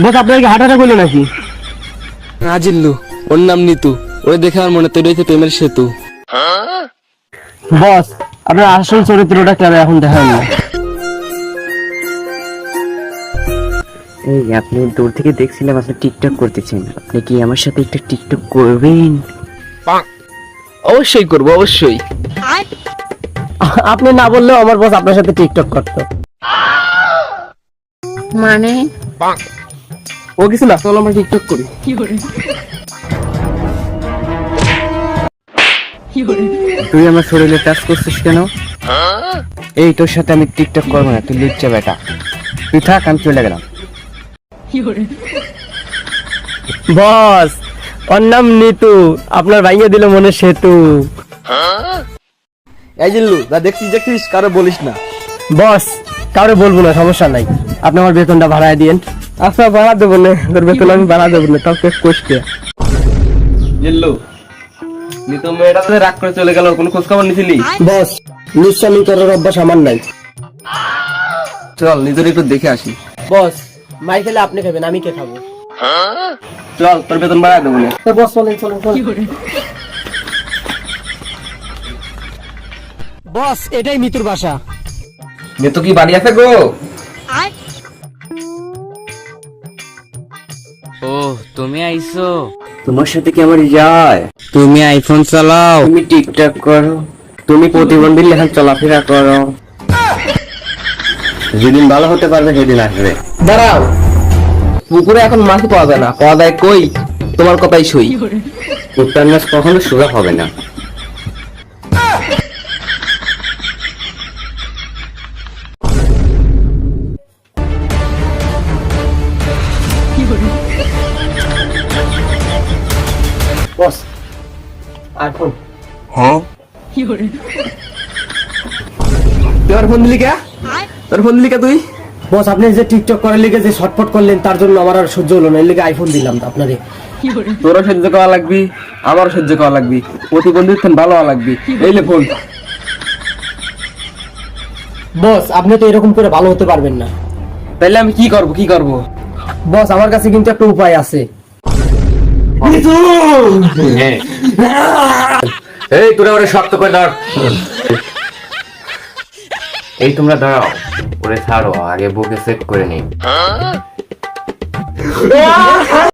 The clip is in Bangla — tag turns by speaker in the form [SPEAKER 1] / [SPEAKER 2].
[SPEAKER 1] বস আপনার কি হার্ট অ্যাটাক হলো নাকি?
[SPEAKER 2] না জিল্লু, ওর নাম নিতু। ওই দেখে আমার মনে তৈরি হয়েছে প্রেমের সেতু।
[SPEAKER 1] বস আপনার আসল চরিত্রটা কেন এখন দেখান না?
[SPEAKER 3] এই আপনি দূর থেকে দেখছিলাম আপনি টিকটক করতেছেন, আপনি কি আমার সাথে একটা টিকটক করবেন?
[SPEAKER 2] অবশ্যই করবো, অবশ্যই।
[SPEAKER 1] আপনি না বললেও আমার বস আপনার সাথে টিকটক করতো।
[SPEAKER 3] মানে
[SPEAKER 1] ও কিছু না, চলো আমরা টিকটক করি।
[SPEAKER 3] তুই আমার শরীরে টাচ করছিস কেন? এই তোর সাথে আমি টিকটক করবো না, তুই লুচ্চা বেটা। তুই থাক, আমি চলে গেলাম।
[SPEAKER 1] বস ওর নাম নিতু, আপনার ভাইয়া দিল মনে সেতু।
[SPEAKER 2] এই জিল্লু, যা দেখছিস কারো বলিস না।
[SPEAKER 1] বস কাউরে বলবো না, সমস্যা নাই। আপনি আমার বেতনটা ভাড়ায় দিয়েন। আচ্ছা ভাড়া দেবো না, তোর বেতন আমি ভাড়া দেবো না, তবে কষ্টে।
[SPEAKER 2] জিল্লু, নিতু মেয়েটা তো রাগ করে চলে গেল, কোনো খোঁজ খবর নিছিলি?
[SPEAKER 1] বস নিঃস্বামী করার অভ্যাস আমার নাই।
[SPEAKER 2] চল নিজের একটু দেখে আসি।
[SPEAKER 1] বস মাই খেলে আপনি খাবেন, আমি কে খাবো?
[SPEAKER 2] চল, তোর বেতন বাড়ায় দেবো না।
[SPEAKER 1] তো বস চলেন চলেন চলেন। বস এটাই মিতুর বাসা।
[SPEAKER 2] নিতু কি বাড়ি আছে গো?
[SPEAKER 3] ও তুমি আইছো? তোমার সাথে কি আমার যায়?
[SPEAKER 2] তুমি আইফোন চালাও।
[SPEAKER 3] তুমি টিকটক করো, তুমি প্রতিবন্ধী লেখা চলাফেরা করো। যেদিন ভালো হতে পারবে সেদিন আসবে।
[SPEAKER 2] দাঁড়াও, পুকুরে এখন মাছ পাওয়া যায় না, পাওয়া যায় কই? তোমার কথাই সই।
[SPEAKER 3] কুত্তার নাচ কখনো সোজা হবে না।
[SPEAKER 1] বস আইফোন।
[SPEAKER 2] তোর ফোন দিলি কে? তোর ফোন দিলি কে তুই?
[SPEAKER 1] বস আপনি যে টিকটক করার লিগে যে শর্টপট করলেন, তার জন্য আমার আর সহ্য হলো না, এর লিগে আইফোন দিলাম আপনারে।
[SPEAKER 2] তোরও সহ্য করা লাগবি, আমারও সহ্য করা লাগবি, প্রতিবন্ধীর ভালো হওয়া লাগবি। এইলে ফোন।
[SPEAKER 1] বস আপনি তো এরকম করে ভালো হতে পারবেন না।
[SPEAKER 2] তাইলে আমি কি করব?
[SPEAKER 1] বস আমার কাছে কিন্তু একটা উপায় আছে।
[SPEAKER 3] এই তোরা ওরে শক্ত করে ধর। এই তোমরা দাঁড়াও, ওরে ছাড়ো, আগে বুকে সেট করে নেই।